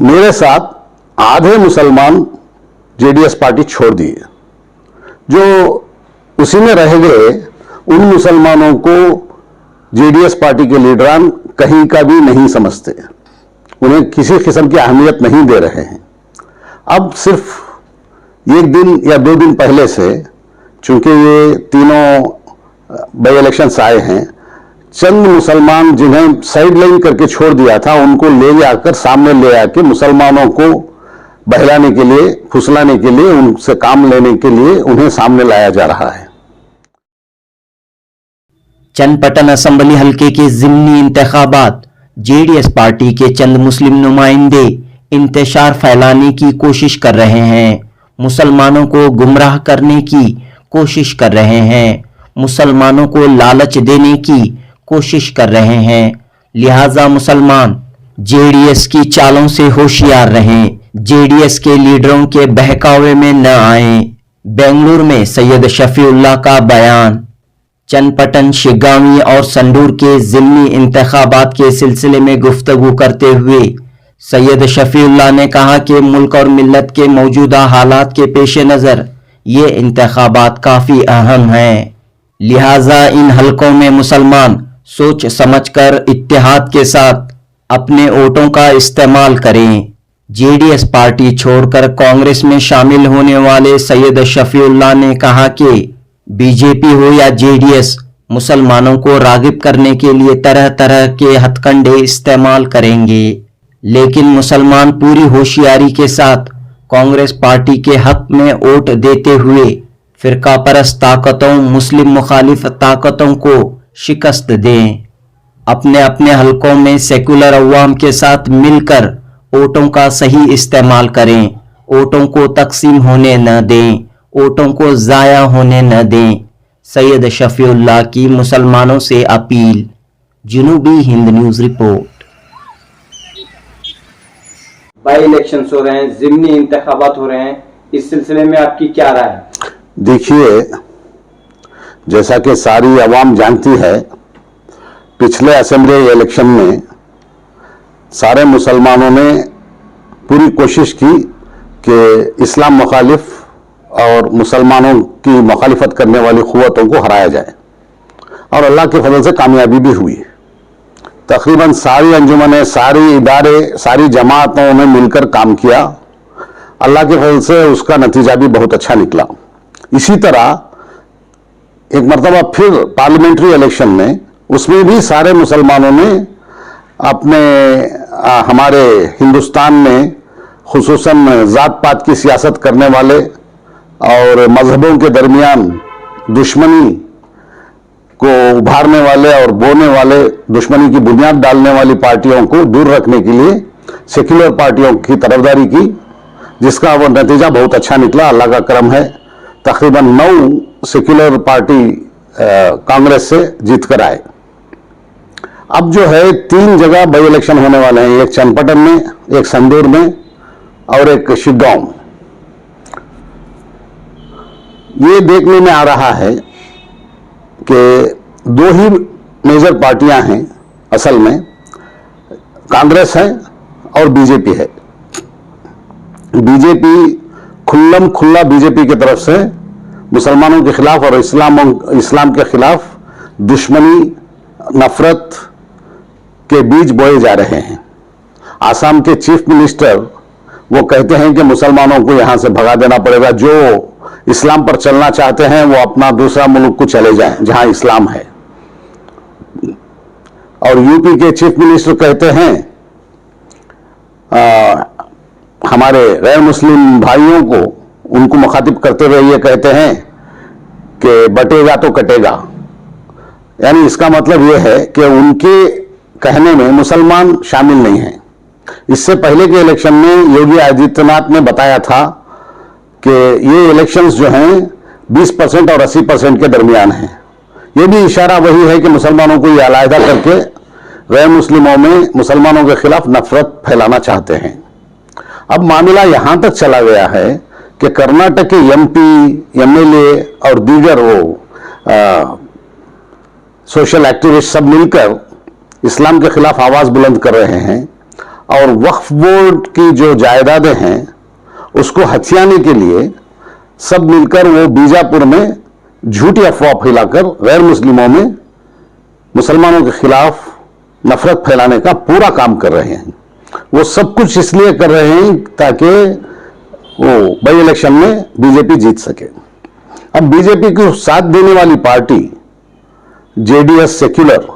मेरे साथ आधे मुसलमान जेडीएस पार्टी छोड़ दिए। जो उसी में रह गए उन मुसलमानों को जेडीएस पार्टी के लीडरान कहीं का भी नहीं समझते, उन्हें किसी किस्म की अहमियत नहीं दे रहे हैं। अब सिर्फ एक दिन या 2 दिन पहले से, चूंकि ये तीनों बाई इलेक्शंस आए हैं, चंद मुसलमान जिन्हें साइड लाइन करके छोड़ दिया था उनको ले जाकर सामने ले आके मुसलमानों को बहलाने के लिए, फुसलाने के लिए, उनसे काम लेने के लिए उन्हें सामने लाया जा रहा है। चन्नपटन असेंबली हलके के ज़िमनी इंतखाबात, जेडीएस पार्टी के चंद मुस्लिम नुमाइंदे इंतशार फैलाने की कोशिश कर रहे हैं, मुसलमानों को गुमराह करने की कोशिश कर रहे हैं, मुसलमानों को लालच देने की कोशिश कर रहे हैं। लिहाजा मुसलमान जेडीएस की चालों से होशियार रहें, जेडीएस के लीडरों के बहकावे में न आएं। बेंगलुरु में सैयद शफीउल्लाह का बयान। चन्नपटन, शिगामी और संडूर के ज़िमनी इंतखाबात के सिलसिले में गुफ्तगू करते हुए सैयद शफीउल्लाह ने कहा कि मुल्क और मिल्लत के मौजूदा हालात के पेश नज़र ये इंतखाबात काफ़ी अहम हैं। लिहाजा इन हलकों में मुसलमान सोच समझकर इत्तेहाद के साथ अपने वोटों का इस्तेमाल करें। जेडीएस पार्टी छोड़कर कांग्रेस में शामिल होने वाले सैयद शफीउल्लाह ने कहा कि बीजेपी हो या जेडीएस, मुसलमानों को रागिब करने के लिए तरह तरह के हथकंडे इस्तेमाल करेंगे, लेकिन मुसलमान पूरी होशियारी के साथ कांग्रेस पार्टी के हक में वोट देते हुए फिरका परस्त ताकतों, मुस्लिम मुखालिफ ताकतों को शिकस्त दें। अपने अपने हलकों में सेकुलर अवाम के साथ मिलकर वोटों का सही इस्तेमाल करें, वोटों को तकसीम होने न दें, वोटों को ज़ाया होने न दें। सैयद शफीउल्लाह की मुसलमानों से अपील। Janubi Hind news report. By elections हो रहे हैं, ज़िमनी इंतखाबात हो रहे हैं, इस सिलसिले में आपकी क्या राय है? देखिए, जैसा कि सारी आवाम जानती है, पिछले असेंबली इलेक्शन में सारे मुसलमानों ने पूरी कोशिश की कि इस्लाम मुखालिफ और मुसलमानों की मुखालिफत करने वाली क़ुव्वतों को हराया जाए, और अल्लाह के फजल से कामयाबी भी हुई। तकरीबन सारी अंजुमनें, सारी इदारे, सारी जमातों ने मिलकर काम किया। अल्लाह के फजल से उसका नतीजा भी बहुत अच्छा निकला। इसी तरह एक मरतबा फिर पार्लियामेंट्री इलेक्शन में, उसमें भी सारे मुसलमानों ने अपने हमारे हिंदुस्तान में खुसूसन ज़ात पात की सियासत करने वाले और मजहबों के दरमियान दुश्मनी को उभारने वाले और बोने वाले, दुश्मनी की बुनियाद डालने वाली पार्टियों को दूर रखने के लिए सेक्युलर पार्टियों की तरफदारी की, जिसका वो नतीजा बहुत अच्छा निकला। अल्लाह का करम है, तकरीबन 9 सेक्युलर पार्टी कांग्रेस से जीत कर आए। अब जो है 3 जगह बाई इलेक्शन होने वाले हैं, एक चन्नपटन में, एक संडूर में और एक शिगांव में। ये देखने में आ रहा है कि 2 ही मेजर पार्टियां हैं असल में, कांग्रेस है और बीजेपी है। बीजेपी खुल्लम खुल्ला बीजेपी की तरफ से मुसलमानों के खिलाफ और इस्लाम के खिलाफ दुश्मनी, नफरत के बीज बोए जा रहे हैं। आसाम के चीफ मिनिस्टर वो कहते हैं कि मुसलमानों को यहां से भगा देना पड़ेगा, जो इस्लाम पर चलना चाहते हैं वो अपना दूसरा मुल्क को चले जाएं जहां इस्लाम है। और यूपी के चीफ मिनिस्टर कहते हैं हमारे गैर मुस्लिम भाइयों को, उनको मुखातिब करते हुए ये कहते हैं कि बटेगा तो कटेगा। यानी इसका मतलब यह है कि उनके कहने में मुसलमान शामिल नहीं हैं। इससे पहले के इलेक्शन में योगी आदित्यनाथ ने बताया था कि ये इलेक्शंस जो हैं 20% और 80% के दरमियान हैं। ये भी इशारा वही है कि मुसलमानों को ये अलहदा करके गैर मुस्लिमों में मुसलमानों के खिलाफ नफरत फैलाना चाहते हैं। अब मामला यहां तक चला गया है कि कर्नाटक के एमपी, एमएलए और दीगर वो सोशल एक्टिविस्ट सब मिलकर इस्लाम के खिलाफ आवाज बुलंद कर रहे हैं और वक्फ बोर्ड की जो जायदादें हैं उसको हथियाने के लिए सब मिलकर वो बीजापुर में झूठी अफवाह फैलाकर गैर मुस्लिमों में मुसलमानों के खिलाफ नफरत फैलाने का पूरा काम कर रहे हैं। वो सब कुछ इसलिए कर रहे हैं ताकि वो बाई इलेक्शन में बीजेपी जीत सके। अब बीजेपी को साथ देने वाली पार्टी जेडीएस सेक्युलर,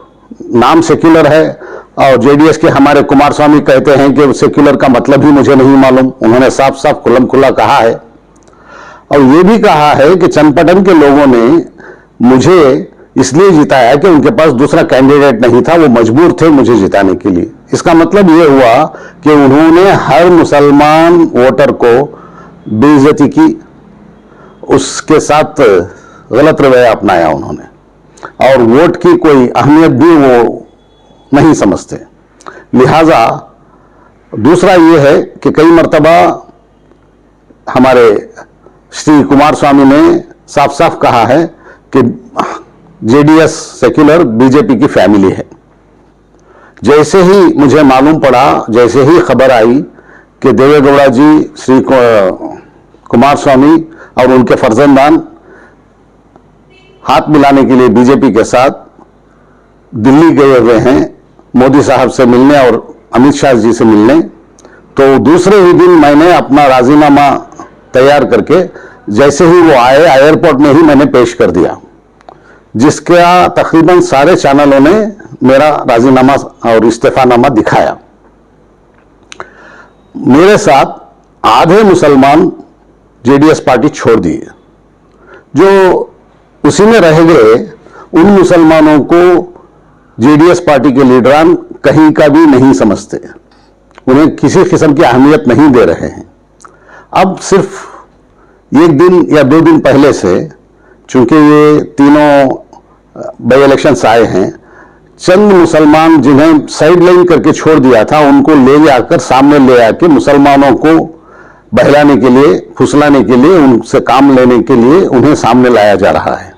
नाम सेक्युलर है, और जेडीएस के हमारे कुमार स्वामी कहते हैं कि सेक्युलर का मतलब ही मुझे नहीं मालूम। उन्होंने साफ साफ खुल्लम खुल्ला कहा है, और यह भी कहा है कि चन्नपटन के लोगों ने मुझे इसलिए जिताया कि उनके पास दूसरा कैंडिडेट नहीं था, वो मजबूर थे मुझे जिताने के लिए। इसका मतलब यह हुआ कि उन्होंने हर मुसलमान वोटर को बेइज्जती की, उसके साथ गलत रवैया अपनाया उन्होंने, और वोट की कोई अहमियत भी वो नहीं समझते। लिहाजा दूसरा ये है कि कई मर्तबा हमारे श्री कुमार स्वामी ने साफ साफ कहा है कि जेडीएस सेक्युलर बीजेपी की फैमिली है। जैसे ही मुझे मालूम पड़ा, जैसे ही खबर आई कि देवेगौड़ा जी श्री कुमार स्वामी और उनके फर्जंदान हाथ मिलाने के लिए बीजेपी के साथ दिल्ली गए हुए हैं मोदी साहब से मिलने और अमित शाह जी से मिलने, तो दूसरे ही दिन मैंने अपना राजीनामा तैयार करके जैसे ही वो आए एयरपोर्ट में ही मैंने पेश कर दिया, जिसका तकरीबन सारे चैनलों ने मेरा राजीनामा और इस्तीफानामा दिखाया। मेरे साथ आधे मुसलमान जेडीएस पार्टी छोड़ दिए, जो उसी में रह गए उन मुसलमानों को जेडीएस पार्टी के लीडरान कहीं का भी नहीं समझते, उन्हें किसी किस्म की अहमियत नहीं दे रहे हैं। अब सिर्फ एक दिन या 2 दिन पहले से, चूंकि ये तीनों बाई इलेक्शंस आए हैं, चंद मुसलमान जिन्हें साइड लाइन करके छोड़ दिया था उनको ले जाकर सामने ले आकर मुसलमानों को बहलाने के लिए, फुसलाने के लिए, उनसे काम लेने के लिए उन्हें सामने लाया जा रहा है।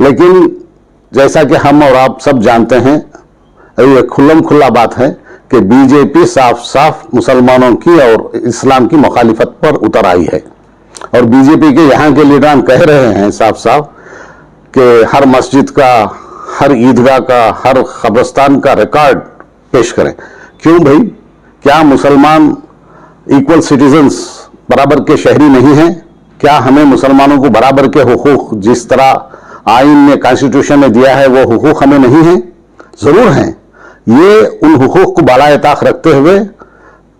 लेकिन जैसा कि हम और आप सब जानते हैं, ये खुल्लम खुल्ला बात है कि बीजेपी साफ साफ मुसलमानों की और इस्लाम की मुखालिफत पर उतर आई है, और बीजेपी के यहाँ के लीडरान कह रहे हैं साफ साफ कि हर मस्जिद का, हर ईदगाह का, हर कब्रिस्तान का रिकॉर्ड पेश करें। क्यों भाई, क्या मुसलमान इक्वल सिटीजन्स, बराबर के शहरी नहीं हैं? क्या हमें मुसलमानों को बराबर के हुकूक जिस तरह आइन ने, कॉन्स्टिट्यूशन ने दिया है, वो हुकूक हमें नहीं है? जरूर हैं। ये उन हुकूक को बालाए ताक रखते हुए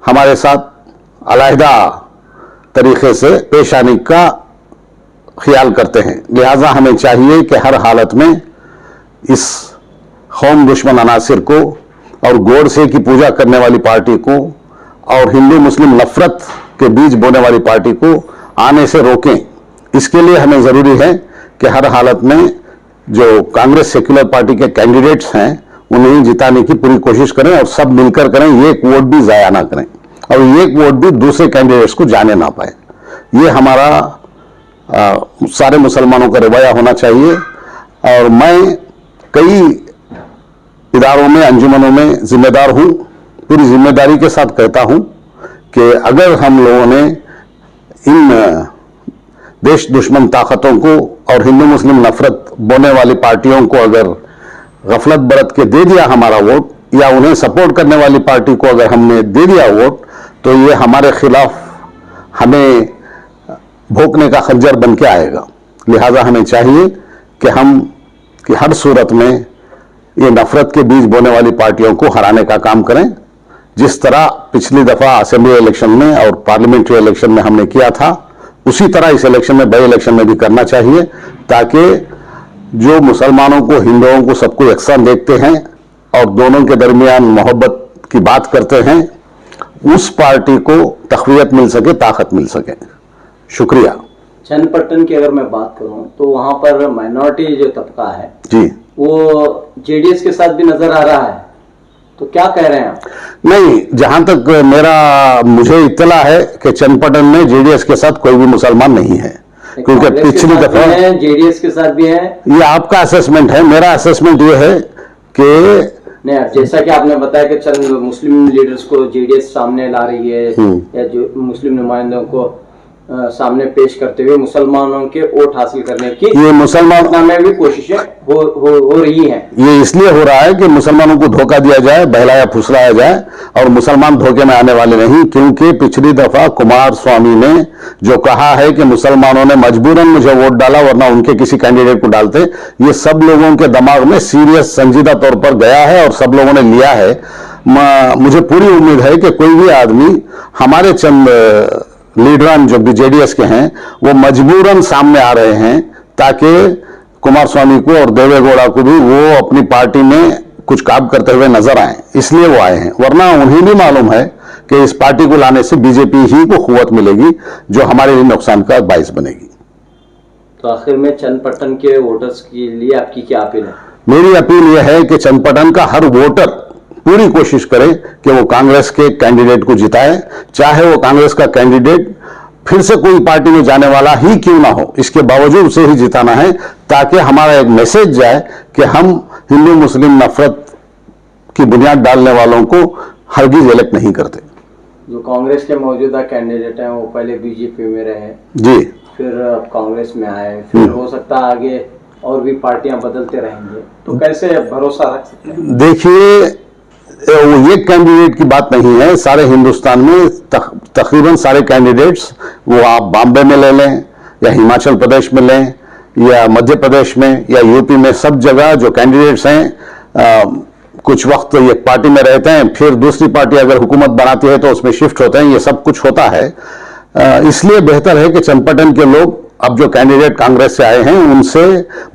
हमारे साथ अलहदा तरीके से पेश आने का ख्याल करते हैं। लिहाजा हमें चाहिए कि हर हालत में इस कौम दुश्मन अनासिर को और गोडसे की पूजा करने वाली पार्टी को और हिंदू मुस्लिम नफरत के बीज बोने वाली पार्टी को आने से रोकें। इसके लिए हमें जरूरी है कि हर हालत में जो कांग्रेस सेक्युलर पार्टी के कैंडिडेट्स हैं उन्हें जिताने की पूरी कोशिश करें, और सब मिलकर करें, एक वोट भी जाया ना करें, और एक वोट भी दूसरे कैंडिडेट्स को जाने ना पाए। ये हमारा सारे मुसलमानों का रवैया होना चाहिए। और मैं कई इदारों में, अंजुमनों में जिम्मेदार हूं, पूरी जिम्मेदारी के साथ कहता हूं कि अगर हम लोगों ने इन देश दुश्मन ताकतों को और हिंदू मुस्लिम नफरत बोने वाली पार्टियों को अगर गफलत बरत के दे दिया हमारा वोट, या उन्हें सपोर्ट करने वाली पार्टी को अगर हमने दे दिया वोट, तो ये हमारे खिलाफ हमें भोंकने का खंजर बन के आएगा। लिहाजा हमें चाहिए कि हर सूरत में ये नफरत के बीज बोने वाली पार्टियों को हराने का काम करें, जिस तरह पिछली दफा असेंबली इलेक्शन में और पार्लियामेंट्री इलेक्शन में हमने किया था, उसी तरह इस इलेक्शन में, बाई इलेक्शन में भी करना चाहिए, ताकि जो मुसलमानों को, हिंदुओं को, सबको यकसान देखते हैं और दोनों के दरमियान मोहब्बत की बात करते हैं, उस पार्टी को तक़वियत मिल सके, ताकत मिल सके। शुक्रिया। चन्नपट्टन की अगर मैं बात करूं तो वहां पर माइनॉरिटी जो तबका है जी, वो जेडीएस के साथ भी नजर आ रहा है, तो क्या कह रहे हैं आप? नहीं, जहां तक मुझे इत्तला है कि चन्नपट्टन में जेडीएस के साथ कोई भी मुसलमान नहीं है, क्योंकि पिछली दफा जेडीएस के साथ भी है। ये आपका असेसमेंट है, मेरा असेसमेंट ये है कि नहीं, अब जैसा कि आपने बताया कि चंद मुस्लिम लीडर्स को जेडीएस सामने ला रही है या जो मुस्लिम नुमाइंदों को सामने पेश करते हुए मुसलमानों के वोट हासिल करने की ये मुसलमान में भी कोशिशें हो रही हैं। ये इसलिए हो रहा है कि मुसलमानों को धोखा दिया जाए, बहलाया फुसलाया जाए, और मुसलमान धोखे में आने वाले नहीं। क्योंकि पिछली दफा कुमार स्वामी ने जो कहा है कि मुसलमानों ने मजबूरन मुझे वोट डाला वरना उनके किसी कैंडिडेट को डालते, ये सब लोगों के दिमाग में सीरियस संजीदा तौर पर गया है और सब लोगों ने लिया है। मुझे पूरी उम्मीद है कि कोई भी आदमी, हमारे चंद लीडरान जो जेडीएस के हैं, वो मजबूरन सामने आ रहे हैं ताकि कुमार स्वामी को और देवेगौड़ा को भी वो अपनी पार्टी में कुछ काम करते हुए नजर आए, इसलिए वो आए हैं। वरना उन्हें भी मालूम है कि इस पार्टी को लाने से बीजेपी ही को कुव्वत मिलेगी जो हमारे लिए नुकसान का बाइस बनेगी। तो आखिर में चंदपट्टन के वोटर्स के लिए आपकी क्या अपील है? मेरी अपील यह है कि चंदपट्टन का हर वोटर पूरी कोशिश करे कि वो कांग्रेस के कैंडिडेट को जिताए, चाहे वो कांग्रेस का कैंडिडेट फिर से कोई पार्टी में जाने वाला ही क्यों ना हो, इसके बावजूद उसे ही जिताना है, ताकि हमारा एक मैसेज जाए कि हम हिंदू मुस्लिम नफरत की बुनियाद डालने वालों को हरगिज इलेक्ट नहीं करते। जो कांग्रेस के मौजूदा कैंडिडेट हैं वो पहले बीजेपी में रहे जी, फिर अब कांग्रेस में आए, फिर हो सकता है आगे और भी पार्टियां बदलते रहेंगे, तो कैसे भरोसा रख सकते हैं? देखिए, वो एक कैंडिडेट की बात नहीं है, सारे हिंदुस्तान में तकरीबन सारे कैंडिडेट्स, वो आप बॉम्बे में ले लें या हिमाचल प्रदेश में लें या मध्य प्रदेश में या यूपी में, सब जगह जो कैंडिडेट्स हैं कुछ वक्त एक पार्टी में रहते हैं, फिर दूसरी पार्टी अगर हुकूमत बनाती है तो उसमें शिफ्ट होते हैं, ये सब कुछ होता है। इसलिए बेहतर है कि चंदपट्टन के लोग अब जो कैंडिडेट कांग्रेस से आए हैं उनसे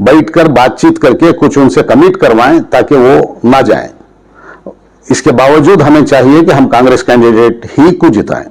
बैठकर बातचीत करके कुछ उनसे कमिट करवाएं ताकि वो ना जाएं। इसके बावजूद हमें चाहिए कि हम कांग्रेस कैंडिडेट ही को जिताएं।